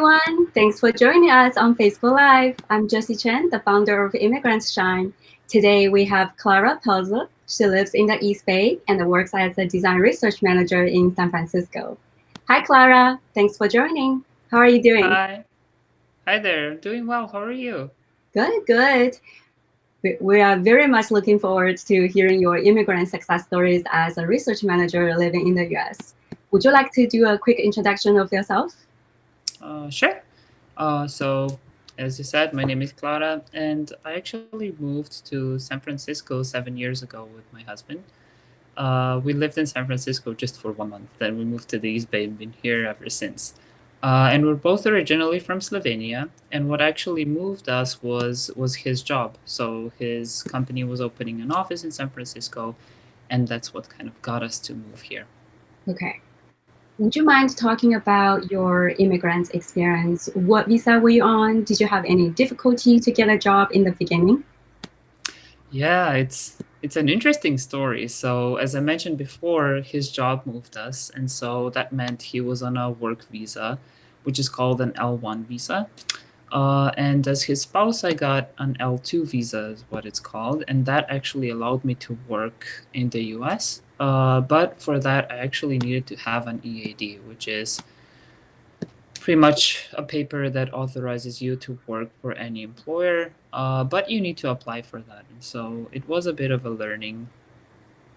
everyone. Thanks for joining us on Facebook Live. I'm Jessie Chen, the founder of Immigrants Shine. Today we have Klara Pelcl. She lives in the East Bay and works as a design research manager in San Francisco. Hi, Klara. Thanks for joining. How are you doing? Hi. Hi there. Doing well. How are you? Good, good. We are very much looking forward to hearing your immigrant success stories as a research manager living in the US. Would you like to do a quick introduction of yourself? Sure. So, as you said, my name is Klara, and I actually moved to San Francisco 7 years ago with my husband. We lived in San Francisco just for 1 month, then we moved to the East Bay and been here ever since. And we're both originally from Slovenia, and what actually moved us was his job. So his company was opening an office in San Francisco, and that's what kind of got us to move here. Okay. Would you mind talking about your immigrant experience? What visa were you on? Did you have any difficulty to get a job in the beginning? Yeah, it's an interesting story. So, as I mentioned before, his job moved us, and so that meant he was on a work visa, which is called an L1 visa. And as his spouse, I got an L2 visa, is what it's called, and that actually allowed me to work in the US. But for that, I actually needed to have an EAD, which is pretty much a paper that authorizes you to work for any employer, but you need to apply for that. And so it was a bit of a learning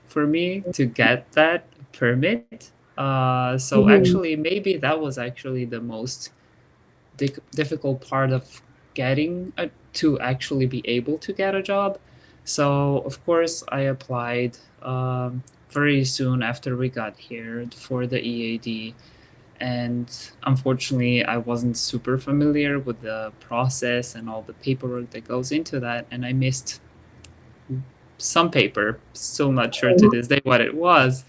for me to get that permit. So Mhm. actually, maybe that was actually the most difficult part of to actually be able to get a job. So of course, I applied very soon after we got here for the EAD, and unfortunately I wasn't super familiar with the process and all the paperwork that goes into that, and I missed some paper. Still not sure to this day what it was,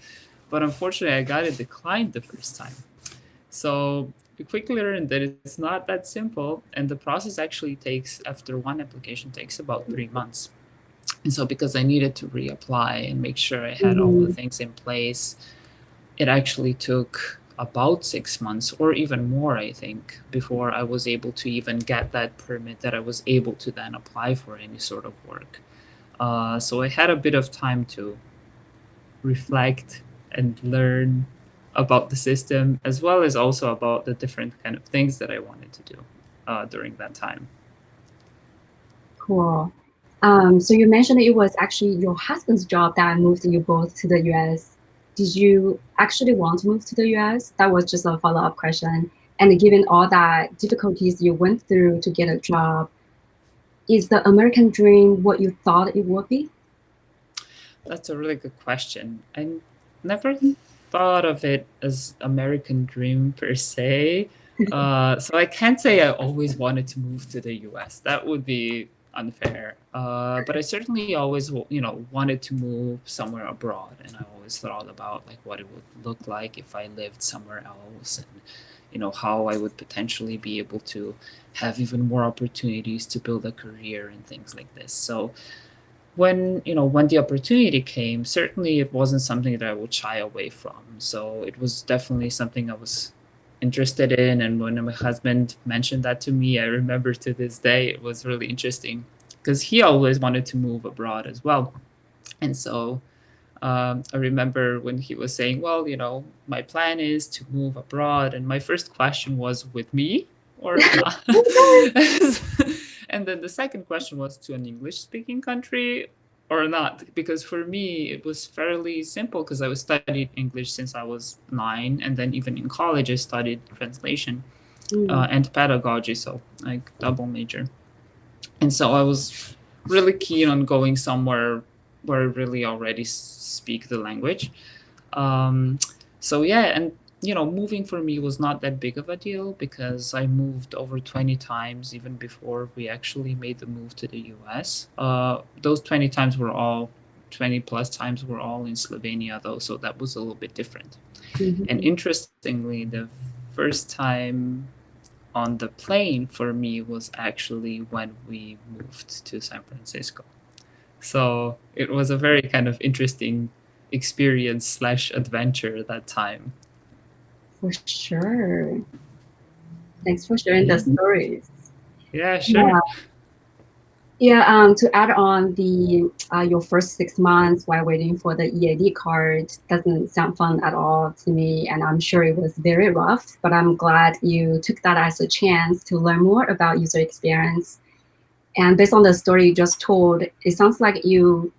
but unfortunately I got it declined the first time. So we quickly learned that it's not that simple, and the process actually takes, after one application, takes about 3 months. And so because I needed to reapply and make sure I had all the Mhm. things in place, it actually took about 6 months or even more, I think, before I was able to even get that permit that I was able to then apply for any sort of work. So I had a bit of time to reflect and learn about the system, as well as also about the different kind of things that I wanted to do during that time. Cool. So you mentioned it was actually your husband's job that moved you both to the US. Did you actually want to move to the US? That was just a follow-up question. And given all that difficulties you went through to get a job, is the American dream what you thought it would be? That's a really good question. I never thought of it as American dream per se. So I can't say I always wanted to move to the US. That would be unfair. But I certainly always, wanted to move somewhere abroad, and I always thought about like what it would look like if I lived somewhere else, and how I would potentially be able to have even more opportunities to build a career and things like this. So when the opportunity came, certainly it wasn't something that I would shy away from. So it was definitely something I was interested in. And when my husband mentioned that to me, I remember to this day it was really interesting because he always wanted to move abroad as well. And so I remember when he was saying, well, my plan is to move abroad. And my first question was, with me or not? And then the second question was, to an English speaking country or not? Because for me, it was fairly simple because I was studied English since I was 9. And then even in college, I studied translation Mm. and pedagogy. So like double major. And so I was really keen on going somewhere where I really already speak the language. Um, so yeah, and moving for me was not that big of a deal because I moved over 20 times even before we actually made the move to the US. Those 20 times were all 20 plus times were all in Slovenia though, so that was a little bit different. And Mhm. interestingly, the first time on the plane for me was actually when we moved to San Francisco. So it was a very kind of interesting experience slash adventure at that time. For sure. Thanks for sharing the Mhm. stories. Yeah, Yeah. sure. Yeah, to add on the your first 6 months while waiting for the EAD card doesn't sound fun at all to me, and I'm sure it was very rough, but I'm glad you took that as a chance to learn more about user experience. And based on the story you just told, it sounds like you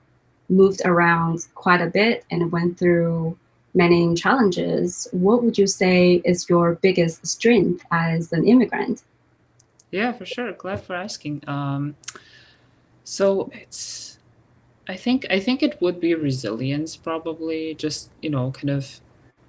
moved around quite a bit and went through many challenges. What would you say is your biggest strength as an immigrant? Yeah, for sure. Glad for asking. So it's I think it would be resilience probably. Just, kind of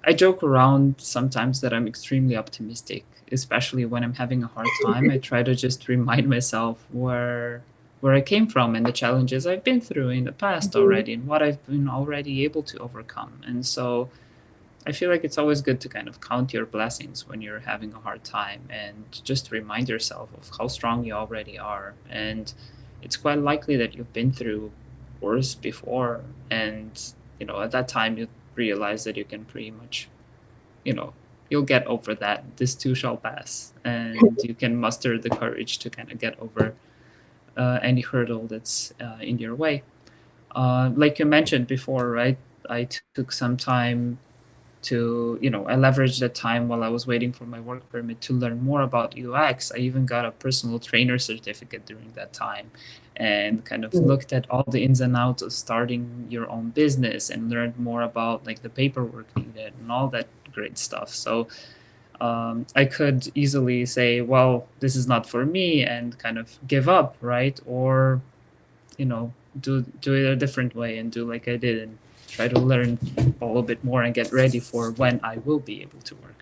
I joke around sometimes that I'm extremely optimistic, especially when I'm having a hard time. I try to just remind myself where I came from and the challenges I've been through in the past Mhm. already and what I've been already able to overcome. And so I feel like it's always good to kind of count your blessings when you're having a hard time and just remind yourself of how strong you already are. And it's quite likely that you've been through worse before. And, at that time, you realize that you can pretty much, you know, you'll get over that. This too shall pass. And you can muster the courage to kind of get over any hurdle that's in your way. Like you mentioned before, right? I took some time to I leveraged that time while I was waiting for my work permit to learn more about UX. I even got a personal trainer certificate during that time and kind of Mm. looked at all the ins and outs of starting your own business and learned more about like the paperwork needed and all that great stuff. So I could easily say, well, this is not for me and kind of give up, right? Or you know do it a different way and do like I did and try to learn a little bit more and get ready for when I will be able to work.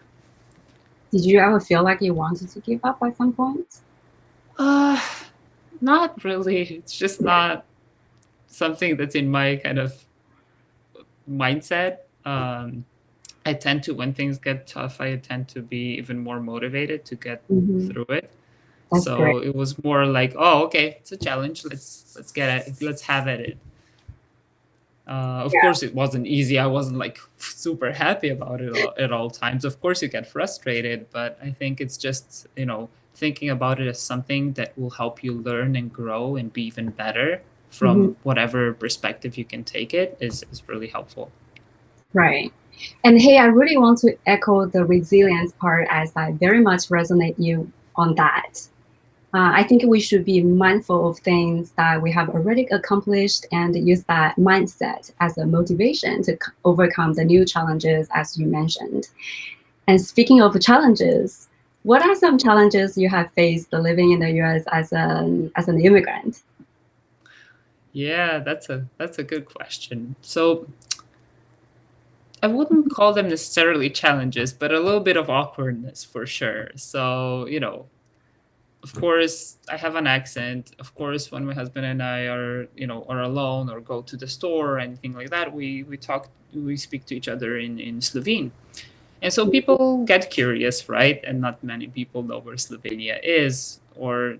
Did you ever feel like you wanted to give up at some point? Uh, Not really. It's just not something that's in my kind of mindset. I tend to, when things get tough, I tend to be even more motivated to get Hmm. through it. That's great. So it was more like, oh, okay, it's a challenge. Let's get it. Let's have at it. Of Yeah. course, it wasn't easy. I wasn't like super happy about it at all times. Of course, you get frustrated, but I think it's just, thinking about it as something that will help you learn and grow and be even better Hmm. from whatever perspective you can take it is really helpful. Right. And hey, I really want to echo the resilience part as I very much resonate you on that. I think we should be mindful of things that we have already accomplished and use that mindset as a motivation to overcome the new challenges, as you mentioned. And speaking of challenges, what are some challenges you have faced living in the US as an immigrant? Yeah, that's a good question. So I wouldn't call them necessarily challenges, but a little bit of awkwardness for sure. So, of course I have an accent. Of course, when my husband and I are alone or go to the store or anything like that, we speak to each other in Slovene. And so people get curious, right? And not many people know where Slovenia is, or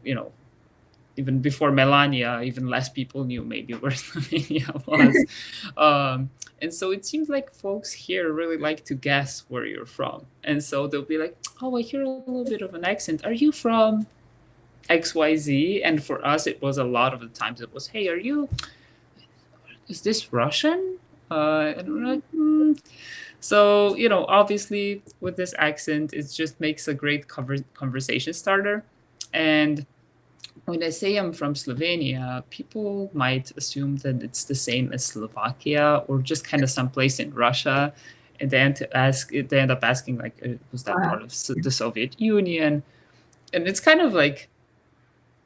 even before Melania, even less people knew maybe where Slovenia was. And so it seems like folks here really like to guess where you're from. And so they'll be like, oh, I hear a little bit of an accent. Are you from XYZ? And for us, it was a lot of the times it was, hey, is this Russian? And we're like, So, obviously with this accent, it just makes a great conversation starter. And when I say I'm from Slovenia, people might assume that it's the same as Slovakia or just kind of someplace in Russia. And they end up asking like, was that Wow, part of the Soviet Union? And it's kind of like,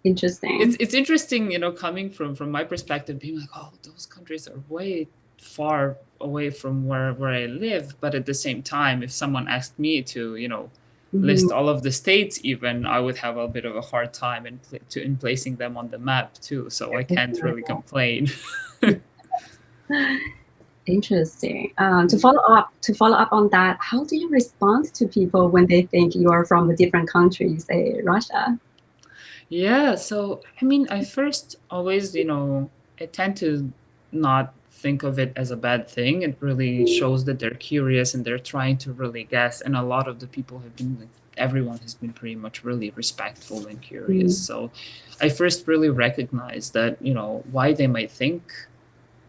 it's interesting. it's interesting, coming from my perspective, being like, oh, those countries are way far away from where I live. But at the same time, if someone asked me to, Mhm. list all of the states, even I would have a bit of a hard time in placing them on the map too. So I can't really complain. Interesting. To follow up on that, how do you respond to people when they think you are from a different country, say Russia? Yeah, so I mean, I first always, I tend to not think of it as a bad thing. It really shows that they're curious and they're trying to really guess. And a lot of the people have been like everyone has been pretty much really respectful and curious. So I first really recognized that, why they might think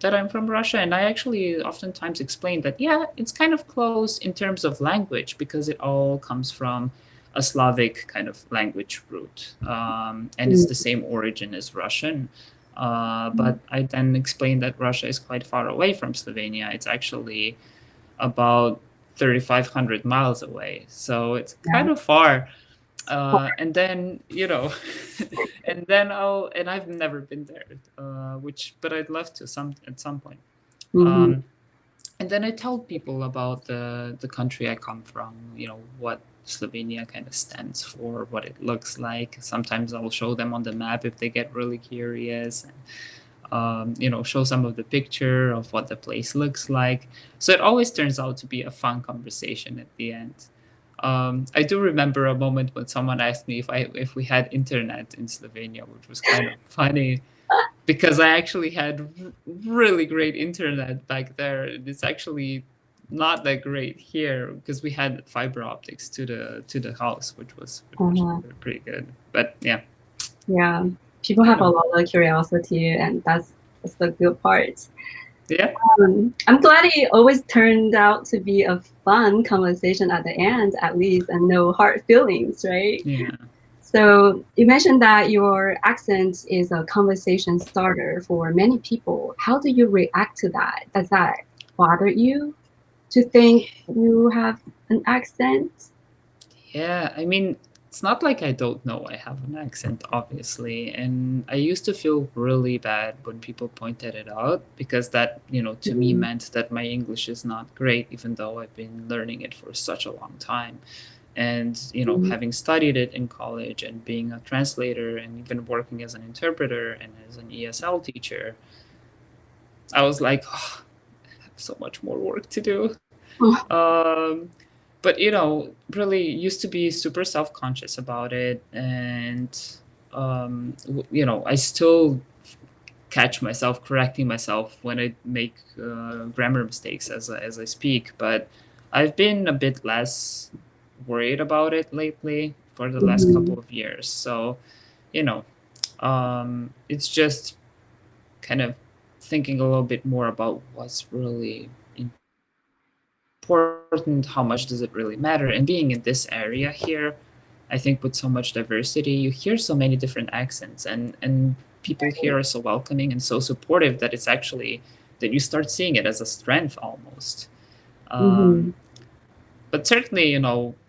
that I'm from Russia. And I actually oftentimes explain that, yeah, it's kind of close in terms of language because it all comes from a Slavic kind of language root. And it's the same origin as Russian. But I then explained that Russia is quite far away from Slovenia. It's actually about 3,500 miles away. So it's kind of far. And then, and I've never been there, but I'd love to at some point. And then I tell people about the country I come from, what Slovenia kind of stands for, what it looks like. Sometimes I'll show them on the map if they get really curious, and show some of the picture of what the place looks like. So it always turns out to be a fun conversation at the end. I do remember a moment when someone asked me if we had internet in Slovenia, which was kind of funny because I actually had really great internet back there. It's actually not that great here because we had fiber optics to the house, which was pretty good. But yeah. Yeah, people have a lot of curiosity, and that's the good part. Yeah. I'm glad it always turned out to be a fun conversation at the end, at least, and no hard feelings, right? Yeah. So you mentioned that your accent is a conversation starter for many people. How do you react to that? Does that bother you to think you have an accent? Yeah, I mean, it's not like I don't know I have an accent, obviously. And I used to feel really bad when people pointed it out because that, to me meant that my English is not great, even though I've been learning it for such a long time. And, having studied it in college and being a translator and even working as an interpreter and as an ESL teacher, I was like, oh, I have so much more work to do. But really used to be super self-conscious about it, and I still catch myself correcting myself when I make grammar mistakes as I speak, but I've been a bit less worried about it lately for the last couple of years. So it's just kind of thinking a little bit more about what's really important, how much does it really matter, and being in this area here, I think with so much diversity, you hear so many different accents, and people here are so welcoming and so supportive that it's actually that you start seeing it as a strength almost. But certainly,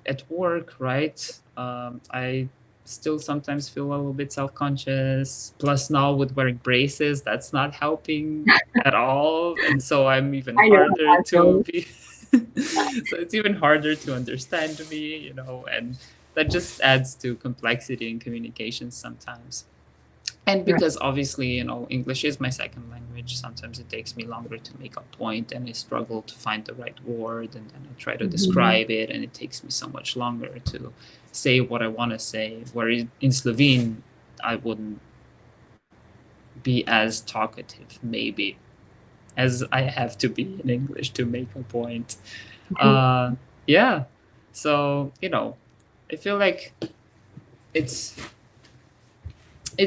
at work, right, I still sometimes feel a little bit self-conscious, plus now with wearing braces, that's not helping at all, and so I'm even harder to be so it's even harder to understand me, and that just adds to complexity in communication sometimes. And because obviously, English is my second language, sometimes it takes me longer to make a point and I struggle to find the right word and then I try to describe it and it takes me so much longer to say what I want to say. Where in Slovene, I wouldn't be as talkative, maybe, as I have to be in English to make a point. Yeah. So, I feel like it's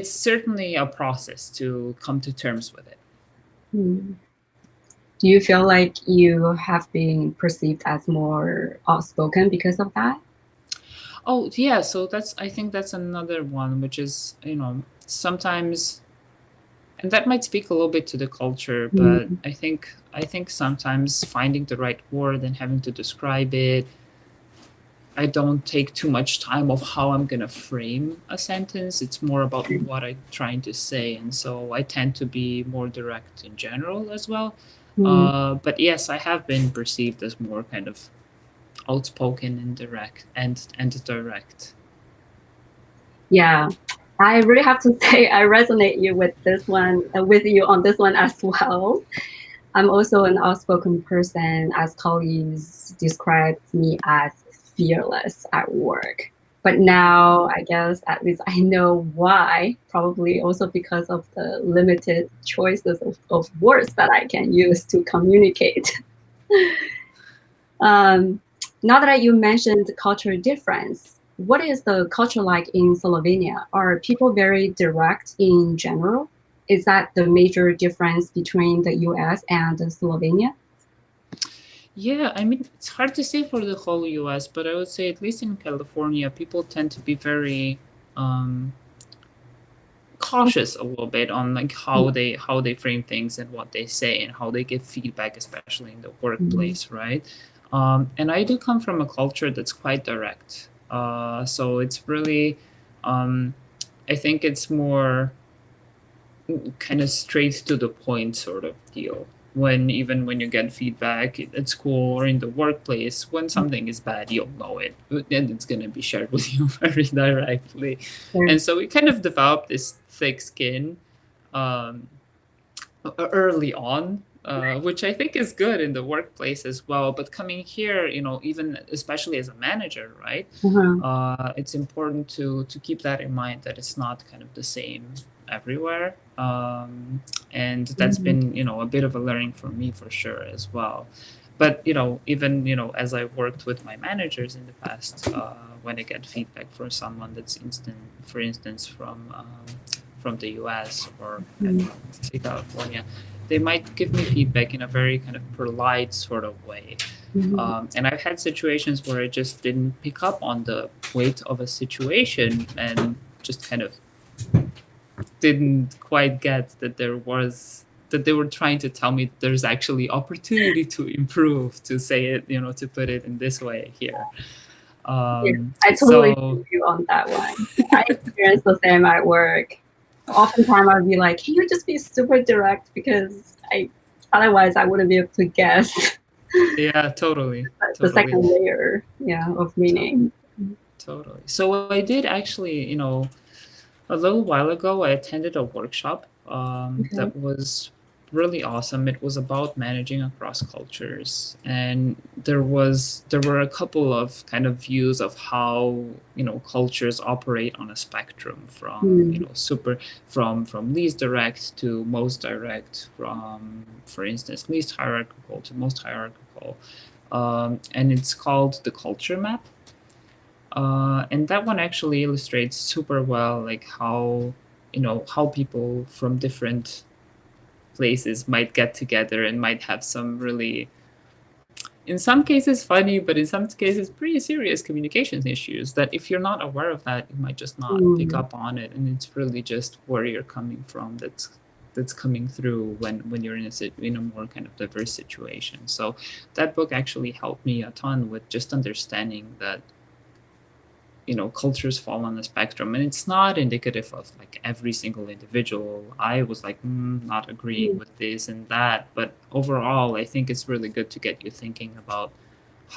certainly a process to come to terms with it. Do you feel like you have been perceived as more outspoken because of that? Oh, yeah. So I think that's another one, which is, sometimes, and that might speak a little bit to the culture, but I think sometimes finding the right word and having to describe it, I don't take too much time of how I'm going to frame a sentence. It's more about what I'm trying to say. And so I tend to be more direct in general as well. But yes, I have been perceived as more kind of outspoken and direct and direct. Yeah, I really have to say I resonate with you on this one as well. I'm also an outspoken person, as colleagues describe me as fearless at work. But now I guess at least I know why, probably also because of the limited choices of words that I can use to communicate. Now that you mentioned cultural difference, what is the culture like in Slovenia? Are people very direct in general? Is that the major difference between the US and Slovenia? Yeah, I mean, it's hard to say for the whole US, but I would say at least in California, people tend to be very um, cautious a little bit on like how they frame things and what they say and how they give feedback, especially in the Mm-hmm. workplace, right? And I do come from a culture that's quite direct, so it's really, um, I think it's more kind of straight to the point sort of deal. When even when you get feedback at school or in the workplace, when something is bad, you'll know it, and it's gonna be shared with you very directly. There's, And so we kind of developed this thick skin um, early on, which I think is good in the workplace as well. But coming here, even especially as a manager, right? uh-huh. It's important to keep that in mind that it's not kind of the same everywhere, and that's Mm-hmm. been a bit of a learning for me for sure as well. But even as I worked with my managers in the past, when I get feedback for someone that's for instance from the US or I don't know, say California, they might give me feedback in a very kind of polite sort of way. Mm-hmm. And I've had situations where I just didn't pick up on the weight of a situation and just kind of didn't quite get that they were trying to tell me there's actually opportunity to improve, to say it, to put it in this way here. Yeah, I totally So feel you on that one. I experience the same at work. Oftentimes I'd be like, can you just be super direct because otherwise I wouldn't be able to guess yeah, totally, the totally, second layer, yeah, of meaning. totally. So I did actually, a little while ago, I attended a workshop Okay. that was really awesome. It was about managing across cultures, and there were a couple of kind of views of how cultures operate on a spectrum from Mm. super from least direct to most direct, from for instance least hierarchical to most hierarchical, and it's called the culture map. And that one actually illustrates super well like how people from different places might get together and might have some really, in some cases funny, but in some cases pretty serious communications issues that if you're not aware of that, you might just not pick Mm. up on it, and it's really just where you're coming from that's coming through when you're in a more kind of diverse situation. So that book actually helped me a ton with just understanding that cultures fall on the spectrum, and it's not indicative of like every single individual. I was like not agreeing Mm. with this and that, but overall I think it's really good to get you thinking about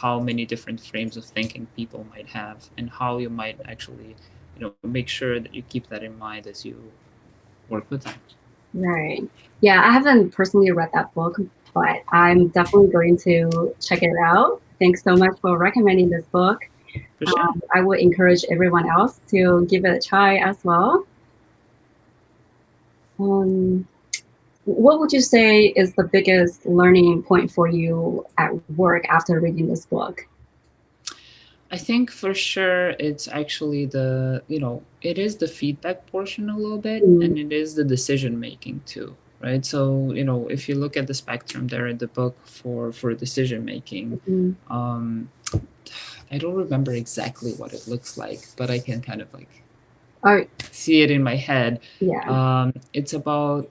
how many different frames of thinking people might have and how you might actually make sure that you keep that in mind as you work with them. Right. Yeah, I haven't personally read that book, but I'm definitely going to check it out. Thanks so much for recommending this book. For sure. I would encourage everyone else to give it a try as well. Um, what would you say is the biggest learning point for you at work after reading this book? I think for sure it's actually it is the feedback portion a little bit, Mm. and it is the decision making too, right? So, if you look at the spectrum there in the book for decision making, Mm. um, I don't remember exactly what it looks like, but I can kind of like Oh, see it in my head. yeah. It's about,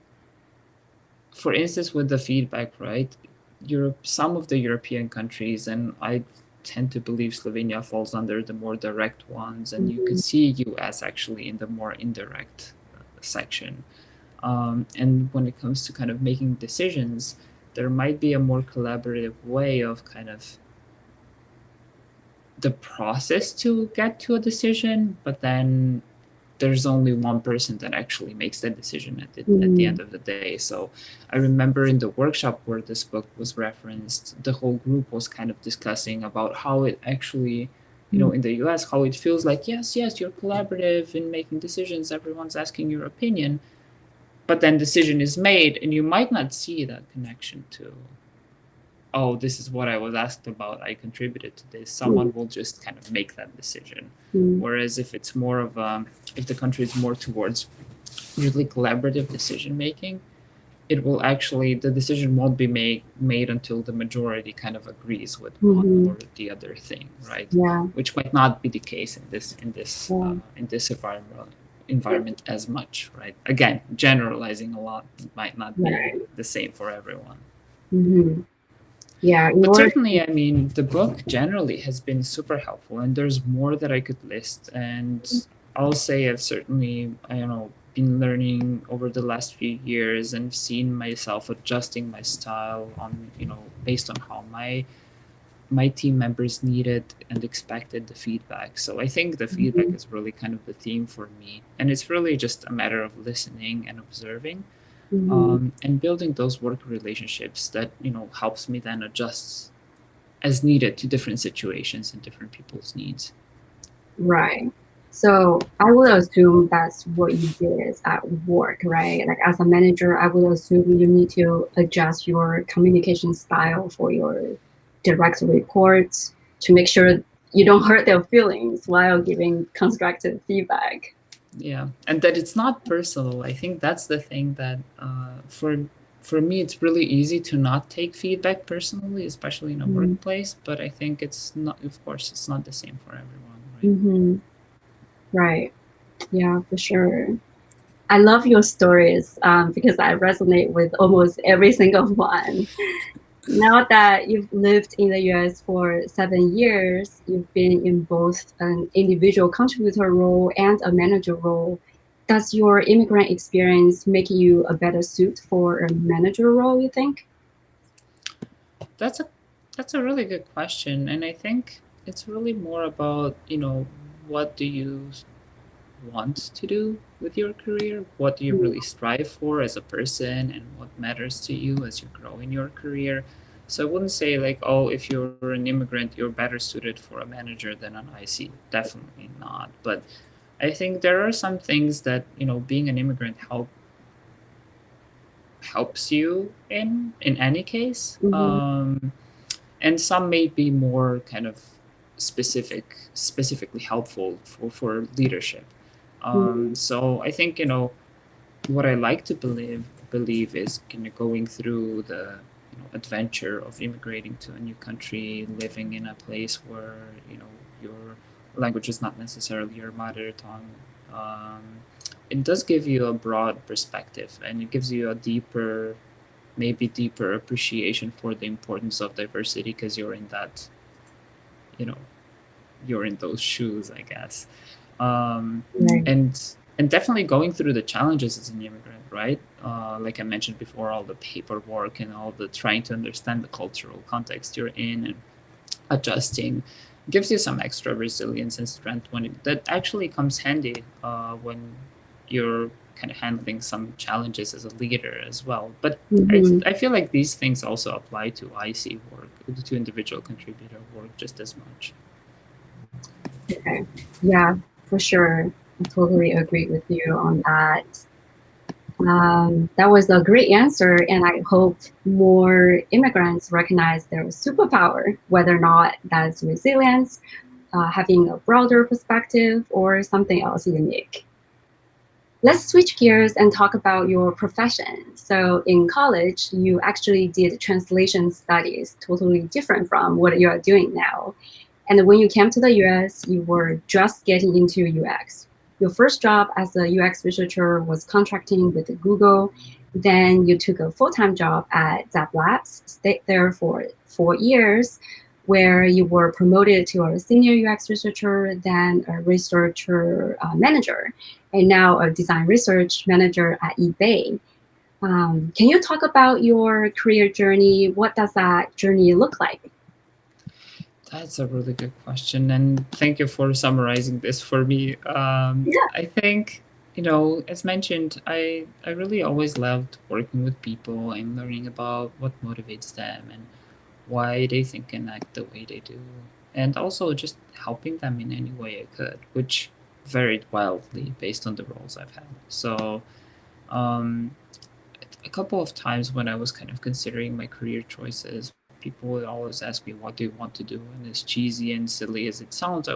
for instance, with the feedback, right? Europe, some of the European countries, and I tend to believe Slovenia falls under the more direct ones, and you could Mhm. see US actually in the more indirect section. And when it comes to kind of making decisions, there might be a more collaborative way of kind of the process to get to a decision, but then there's only one person that actually makes that decision at the end Mm. of the day. So I remember in the workshop where this book was referenced, the whole group was kind of discussing about how it actually, Mm. in the US, how it feels like, yes, you're collaborative in making decisions, everyone's asking your opinion, but then decision is made and you might not see that connection to oh, this is what I was asked about, I contributed to this. Mm, Someone will just kind of make that decision. mm, Whereas if it's more of if the country is more towards really collaborative decision making, it will actually, the decision won't be made until the majority kind of agrees with one mhm. or the other thing, right? Yeah, Which might not be the case yeah, in this environment as much, right? Again, generalizing a lot, it might not be right. the same for everyone. Hmm. Yeah, in But order certainly, I mean, the book generally has been super helpful, and there's more that I could list. And I'll say I've certainly, I don't know, been learning over the last few years and seen myself adjusting my style on, based on how my team members needed and expected the feedback. So I think the feedback mhm, is really kind of the theme for me, and it's really just a matter of listening and observing, mhm. and building those work relationships that helps me then adjust as needed to different situations and different people's needs. Right. So I would assume that's what you did at work, right? Like as a manager, I would assume you need to adjust your communication style for your direct reports to make sure you don't hurt their feelings while giving constructive feedback. Yeah, and that it's not personal. I think that's the thing that for me it's really easy to not take feedback personally, especially in a workplace. But I think it's not. Of course, it's not the same for everyone, right? Mm-hmm. Right. Yeah, for sure. I love your stories because I resonate with almost every single one. Now that you've lived in the US for 7 years, you've been in both an individual contributor role and a manager role. Does your immigrant experience make you a better suit for a manager role, you think? That's a that's a really good question, and I think it's really more about what do you want to do with your career? What do you Mm, really strive for as a person, and what matters to you as you grow in your career? So I wouldn't say like, oh, if you're an immigrant, you're better suited for a manager than an IC. Definitely not. But I think there are some things that being an immigrant helps you in any case. mhm, And some may be more kind of specifically helpful for leadership. mhm, So I think what I like to believe is going through the adventure of immigrating to a new country, living in a place where your language is not necessarily your mother tongue. Um, it does give you a broad perspective, and it gives you a maybe deeper appreciation for the importance of diversity because you know you're in those shoes, I guess. um, right. and and definitely going through the challenges as an immigrant, right? Like I mentioned before, all the paperwork and all the trying to understand the cultural context you're in and adjusting gives you some extra resilience and strength that actually comes handy when you're kind of handling some challenges as a leader as well. But Mhm. I feel like these things also apply to IC work, to individual contributor work just as much. Okay. Yeah, for sure. I totally agree with you on that. That was a great answer, and I hope more immigrants recognize their superpower, whether or not that's resilience, having a broader perspective, or something else unique. Let's switch gears and talk about your profession. So, in college, you actually did translation studies, totally different from what you are doing now. And when you came to the US, you were just getting into UX. Your first job as a UX researcher was contracting with Google. Then you took a full time job at Zap Labs, stayed there for 4 years, where you were promoted to a senior UX researcher, then a researcher manager, and now a design research manager at eBay. Can you talk about your career journey? What does that journey look like? That's a really good question, and thank you for summarizing this for me. I think, as mentioned, I really always loved working with people and learning about what motivates them and why they think and act the way they do, and also just helping them in any way I could, which varied wildly based on the roles I've had. So, um, a couple of times when I was kind of considering my career choices, people would always ask me, what do you want to do? And as cheesy and silly as it sounds, I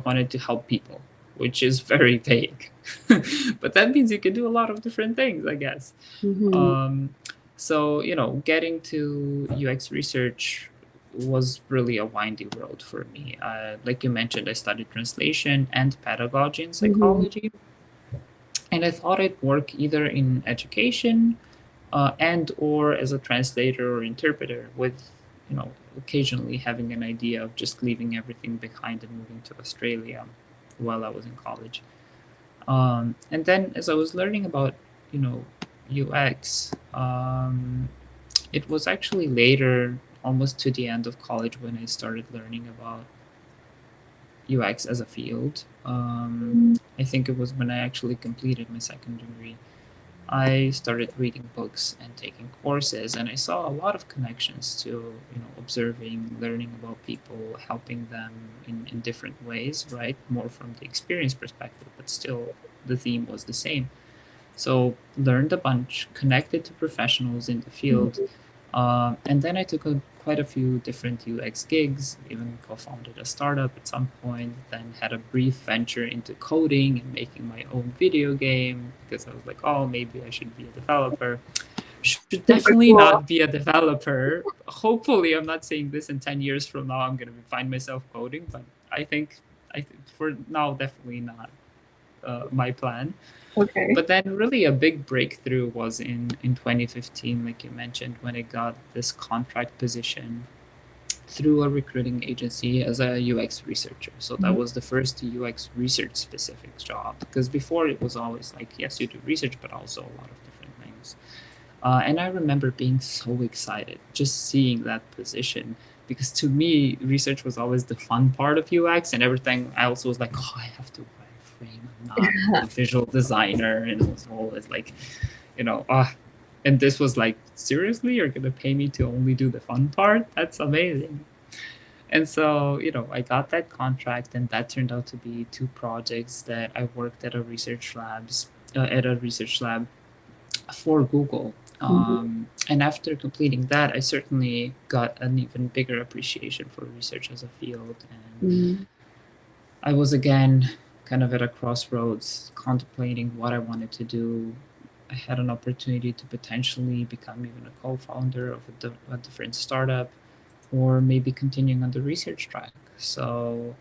wanted to help people, which is very vague. But that means you can do a lot of different things, I guess. Mm-hmm. Um, so, getting to UX research was really a windy road for me. Like you mentioned, I studied translation and pedagogy in Mm-hmm. psychology, and I thought I'd work either in education and or as a translator or interpreter, with occasionally having an idea of just leaving everything behind and moving to Australia while I was in college. And then as I was learning about you know UX, it was actually later, almost to the end of college, when I started learning about UX as a field. I think it was when I actually completed my second degree. I started reading books and taking courses, and I saw a lot of connections to observing, learning about people, helping them in different ways, right? More from the experience perspective, but still the theme was the same. So learned a bunch, connected to professionals in the field, and then I took quite a few different UX gigs, even co-founded a startup at some point, then had a brief venture into coding and making my own video game because I was like, oh, maybe I should be a developer. Should Super definitely cool. not be a developer. Hopefully, I'm not saying this in 10 years from now, I'm going to find myself coding, but I think for now, definitely not my plan. Okay. But then really a big breakthrough was in 2015, like you mentioned, when I got this contract position through a recruiting agency as a UX researcher. So that was the first UX research specific job, because before it was always like, yes, you do research, but also a lot of different things. And I remember being so excited just seeing that position, because to me, research was always the fun part of UX, and everything else was like, oh, I have to frame. I'm not a visual designer, and it was always like, and this was like, seriously, you're gonna pay me to only do the fun part? That's amazing. And so, I got that contract, and that turned out to be two projects that I worked at a research lab for Google. Mm-hmm. And after completing that, I certainly got an even bigger appreciation for research as a field. And Mm-hmm. I was again kind of at a crossroads, contemplating what I wanted to do. I had an opportunity to potentially become even a co founder of a different startup, or maybe continuing on the research track. So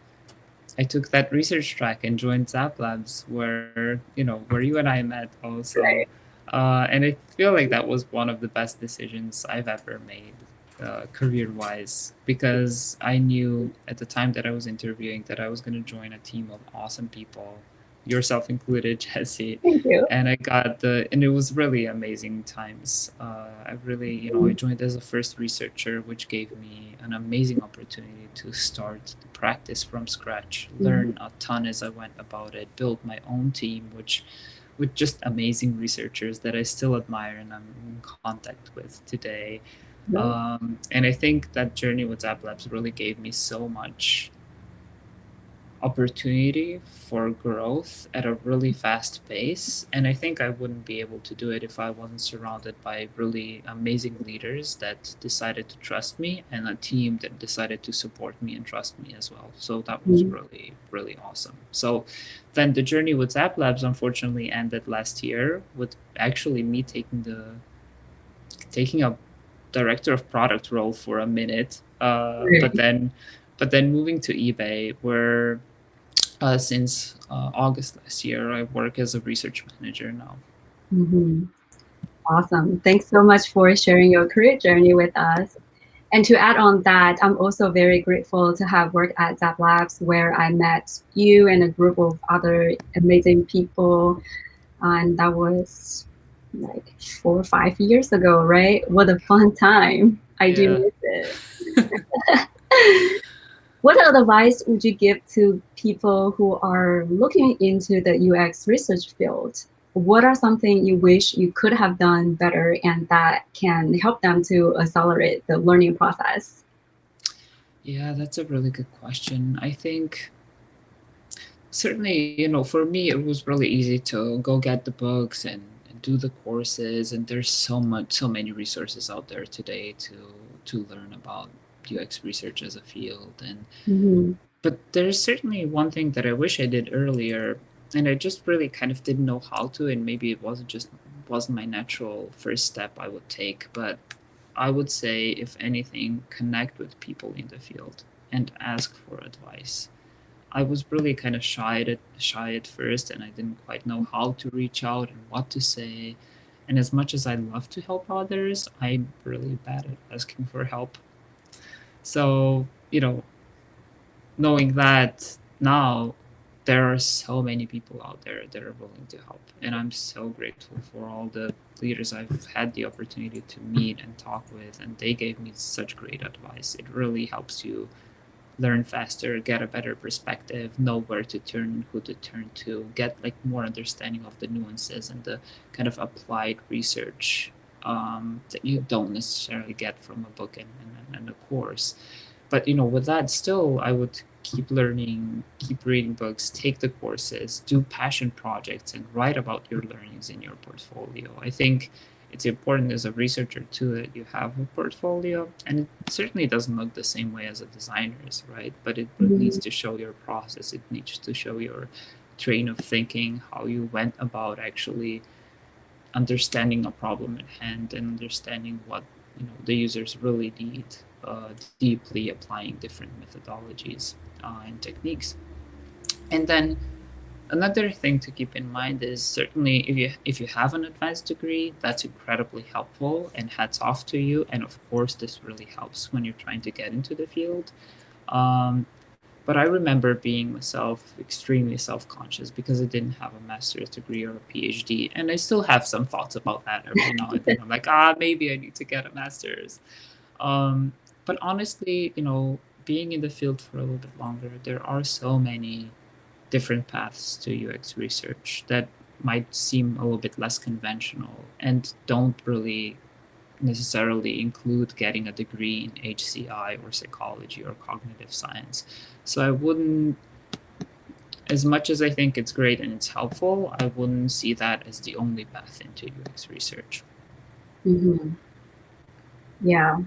I took that research track and joined Zap Labs, where you and I met also, Right. and I feel like that was one of the best decisions I've ever made, career-wise, because I knew at the time that I was interviewing that I was going to join a team of awesome people, yourself included, Jesse, Thank you. and it was really amazing times. I really, I joined as a first researcher, which gave me an amazing opportunity to start the practice from scratch, Mm-hmm. learn a ton as I went about it, build my own team, which with just amazing researchers that I still admire and I'm in contact with today. Right. And I think that journey with Zap Labs really gave me so much opportunity for growth at a really fast pace. And I think I wouldn't be able to do it if I wasn't surrounded by really amazing leaders that decided to trust me, and a team that decided to support me and trust me as well. So that was Mm-hmm. really, really awesome. So then the journey with Zap Labs unfortunately ended last year, with actually me taking a director of product role for a minute. Right. But then moving to eBay, where since August last year, I work as a research manager now. Mm-hmm. Awesome. Thanks so much for sharing your career journey with us. And to add on that, I'm also very grateful to have worked at Zap Labs, where I met you and a group of other amazing people. And that was like 4 or 5 years ago, right? What a fun time. I do Yeah. miss it. What advice would you give to people who are looking into the UX research field? What are something you wish you could have done better and that can help them to accelerate the learning process? Yeah, that's a really good question. I think certainly, for me, it was really easy to go get the books and do the courses, and there's so many resources out there today to learn about UX research as a field. And Mm-hmm. but there's certainly one thing that I wish I did earlier, and I just really kind of didn't know how to, and maybe it wasn't my natural first step I would take. But I would say, if anything, connect with people in the field and ask for advice. I was really kind of shy at first, and I didn't quite know how to reach out and what to say. And as much as I love to help others, I'm really bad at asking for help. So, knowing that now, there are so many people out there that are willing to help. And I'm so grateful for all the leaders I've had the opportunity to meet and talk with. And they gave me such great advice. It really helps you learn faster, get a better perspective, know where to turn, who to turn to, get like more understanding of the nuances and the kind of applied research that you don't necessarily get from a book and a course. But with that, still, I would keep learning, keep reading books, take the courses, do passion projects, and write about your learnings in your portfolio. I think it's important as a researcher too that you have a portfolio, and it certainly doesn't look the same way as a designer's, right? But it needs to show your process. It needs to show your train of thinking, how you went about actually understanding a problem at hand and understanding what the users really need, deeply applying different methodologies and techniques. And then another thing to keep in mind is, certainly if you have an advanced degree, that's incredibly helpful, and hats off to you. And of course, this really helps when you're trying to get into the field. Um, but I remember being myself extremely self-conscious because I didn't have a master's degree or a PhD, and I still have some thoughts about that every now and then. I'm like, maybe I need to get a master's. Um, but honestly, being in the field for a little bit longer, there are so many different paths to UX research that might seem a little bit less conventional and don't really necessarily include getting a degree in HCI or psychology or cognitive science. So I wouldn't, as much as I think it's great and it's helpful, I wouldn't see that as the only path into UX research. Mm-hmm. Yeah.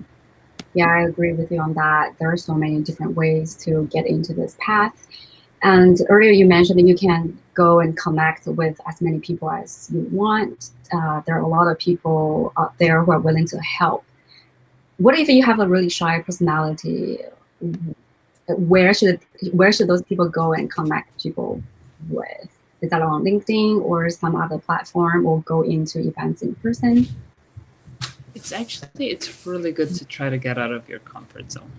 Yeah, I agree with you on that. There are so many different ways to get into this path. And earlier you mentioned that you can go and connect with as many people as you want. There are a lot of people out there who are willing to help. What if you have a really shy personality? Where should where should those people go and connect people with? Is that on LinkedIn or some other platform, or go into events in person? It's really good to try to get out of your comfort zone.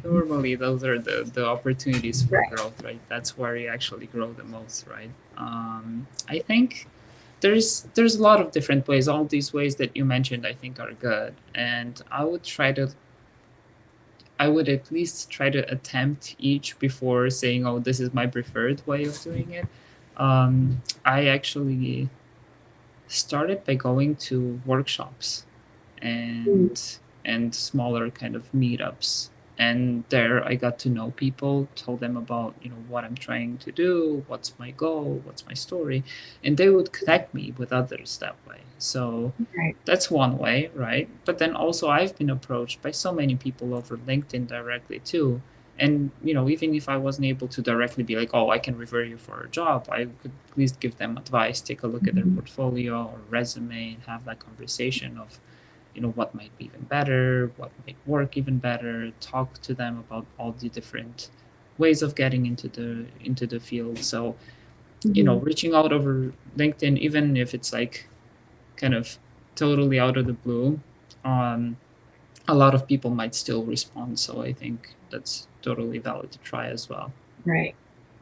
Normally, those are the opportunities for Right. growth, right? That's where you actually grow the most, right? I think there's a lot of different ways. All these ways that you mentioned, I think, are good, and I would at least try to attempt each before saying, "Oh, this is my preferred way of doing it." I actually started by going to workshops Mm. and smaller kind of meetups, and there I got to know people, told them about what I'm trying to do, what's my goal, what's my story, and they would connect me with others that way. So Right. that's one way, right? But then also, I've been approached by so many people over LinkedIn directly too. And even if I wasn't able to directly be like, "Oh, I can refer you for a job," I could at least give them advice, take a look at their Mhm. portfolio or resume, and have that conversation of what might be even better, what might work even better, talk to them about all the different ways of getting into the field. So Mhm. reaching out over LinkedIn, even if it's like kind of totally out of the blue, um, a lot of people might still respond. So I think that's totally valid to try as well. Right.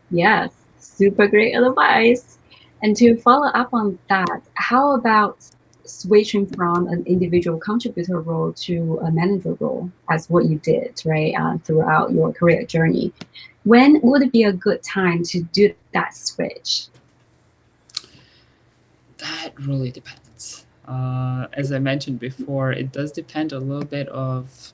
Yes. Super great advice. And to follow up on that, how about switching from an individual contributor role to a manager role, as what you did, right, throughout your career journey? When would it be a good time to do that switch? That really depends. As I mentioned before, it does depend a little bit of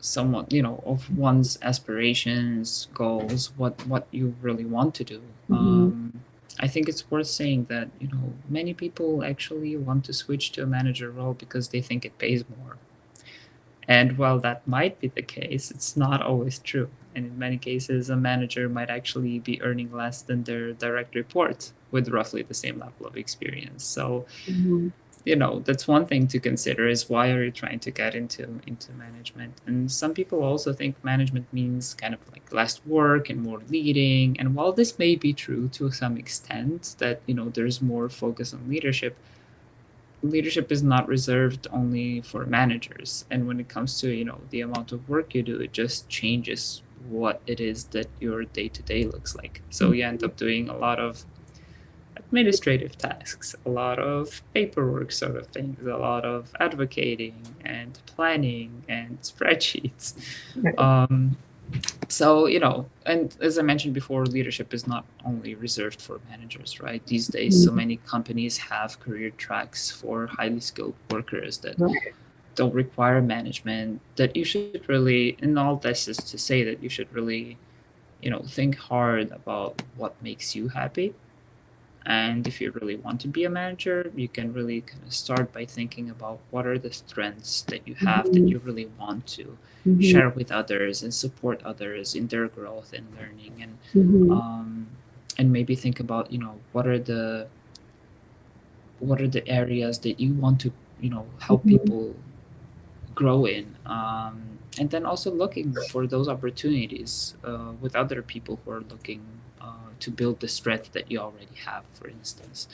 someone, of one's aspirations, goals, what you really want to do. Mm-hmm. I think it's worth saying that, many people actually want to switch to a manager role because they think it pays more. And while that might be the case, it's not always true. And in many cases, a manager might actually be earning less than their direct report with roughly the same level of experience. So, Mhm. that's one thing to consider is why are you trying to get into management? And some people also think management means kind of like less work and more leading. And while this may be true to some extent, that there's more focus on leadership is not reserved only for managers. And when it comes to the amount of work you do, it just changes what it is that your day-to-day looks like. So you end up doing a lot of administrative tasks, a lot of paperwork sort of things, a lot of advocating and planning and spreadsheets. Right. Um, so and as I mentioned before, leadership is not only reserved for managers, right? These days so Mhm. many companies have career tracks for highly skilled workers that Right. don't require management, that you should really, and all this is to say that you should really think hard about what makes you happy. And if you really want to be a manager, you can really kind of start by thinking about what are the strengths that you have that Mhm. you really want to Mhm. share with others and support others in their growth and learning. Mhm. Um, and maybe think about what are the areas that you want to help Mhm. people grow in, and then also looking for those opportunities with other people who are looking to build the strength that you already have, for instance.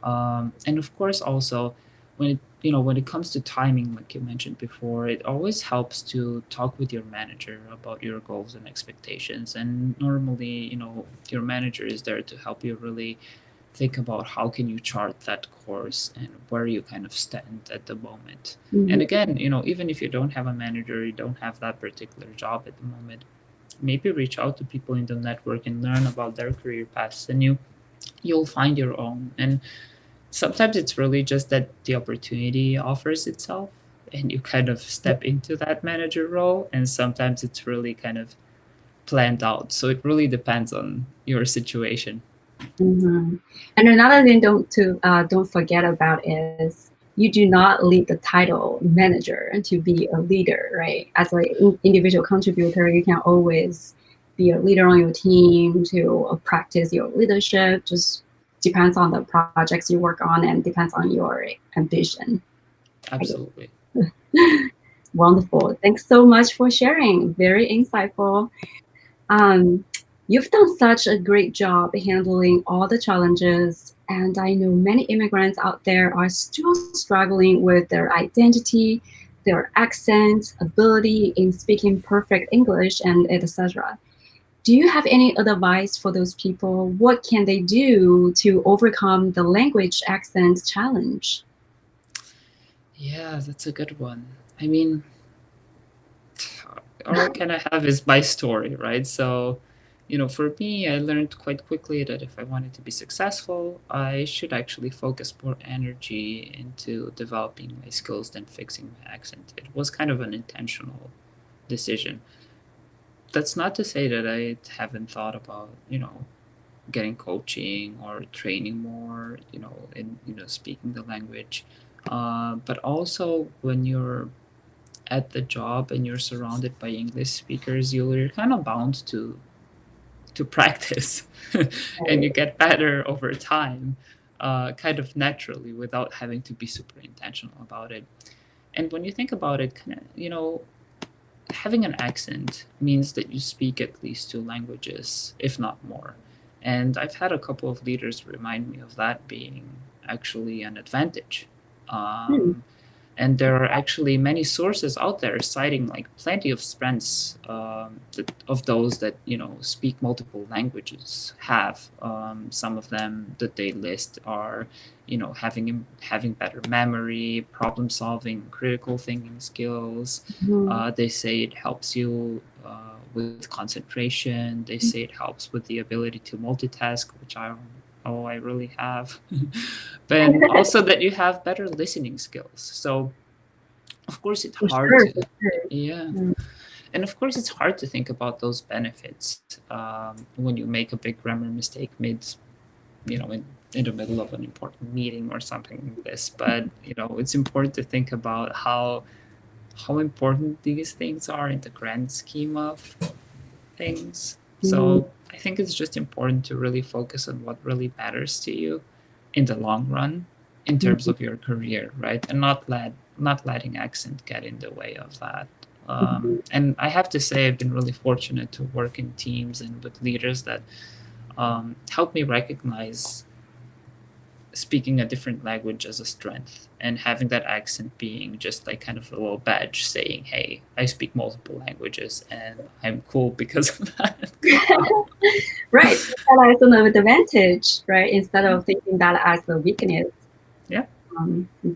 And of course, also when it comes to timing, like you mentioned before, it always helps to talk with your manager about your goals and expectations. And normally, your manager is there to help you really think about how can you chart that course and where you kind of stand at the moment. And Mhm. again, even if you don't have a manager, you don't have that particular job at the moment, maybe reach out to people in the network and learn about their career paths, and you'll find your own. And sometimes it's really just that the opportunity offers itself and you kind of step into that manager role, and sometimes it's really kind of planned out. So it really depends on your situation. Mhm. And another thing don't forget about is you do not leave the title manager to be a leader, right? As an individual contributor, you can always be a leader on your team to practice your leadership. Just depends on the projects you work on and depends on your ambition. I Absolutely. guess. Wonderful. Thanks so much for sharing. Very insightful. Um, you've done such a great job handling all the challenges, and I know many immigrants out there are still struggling with their identity, their accent, ability in speaking perfect English, and etc. Do you have any advice for those people? What can they do to overcome the language accent challenge? Yeah, that's a good one. I mean, all I kind of have is my story, right? So, for me, I learned quite quickly that if I wanted to be successful, I should actually focus more energy into developing my skills than fixing my accent. It was kind of an intentional decision. That's not to say that I haven't thought about, getting coaching or training more, in speaking the language. But also when you're at the job and you're surrounded by English speakers, you're kind of bound to practice, and you get better over time, kind of naturally without having to be super intentional about it. And when you think about it, kind of having an accent means that you speak at least two languages, if not more. And I've had a couple of leaders remind me of that being actually an advantage. Hmm. And there are actually many sources out there citing like plenty of strengths of those that speak multiple languages have. Some of them that they list are having better memory, problem solving, critical thinking skills. Mhm. They say it helps you with concentration. They say it helps with the ability to multitask, which I really have. But also that you have better listening skills. So of course it's For hard sure, to, for sure. yeah, Mm. and of course it's hard to think about those benefits when you make a big grammar mistake in the middle of an important meeting or something like this. But it's important to think about how important these things are in the grand scheme of things. Mm, So I think it's just important to really focus on what really matters to you in the long run in terms mm, of your career, right? And not letting accent get in the way of that. mm, And I have to say, I've been really fortunate to work in teams and with leaders that help me recognize speaking a different language as a strength and having that accent being just like kind of a little badge saying, hey, I speak multiple languages and I'm cool because of that. right. That is an advantage, right? Instead Yeah. of thinking that as a weakness, Yeah.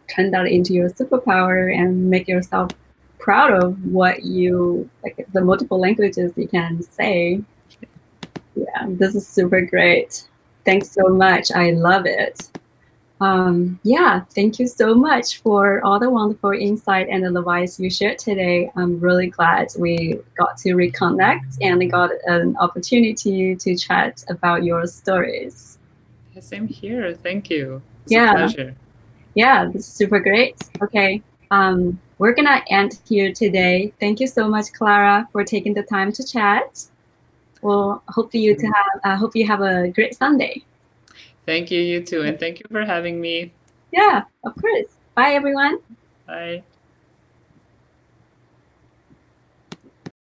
turn that into your superpower and make yourself proud of what you like the multiple languages you can say. Yeah, this is super great. Thanks so much. I love it. Yeah, thank you so much for all the wonderful insight and advice you shared today. I'm really glad we got to reconnect and got an opportunity to chat about your stories. Yeah, same here. Thank you. It's a Yeah, pleasure. yeah, this is super great. Okay, we're gonna end here today. Thank you so much, Klara, for taking the time to chat. Well, hope you have a great Sunday. Thank you, you too. And thank you for having me. Yeah, of course. Bye, everyone. Bye.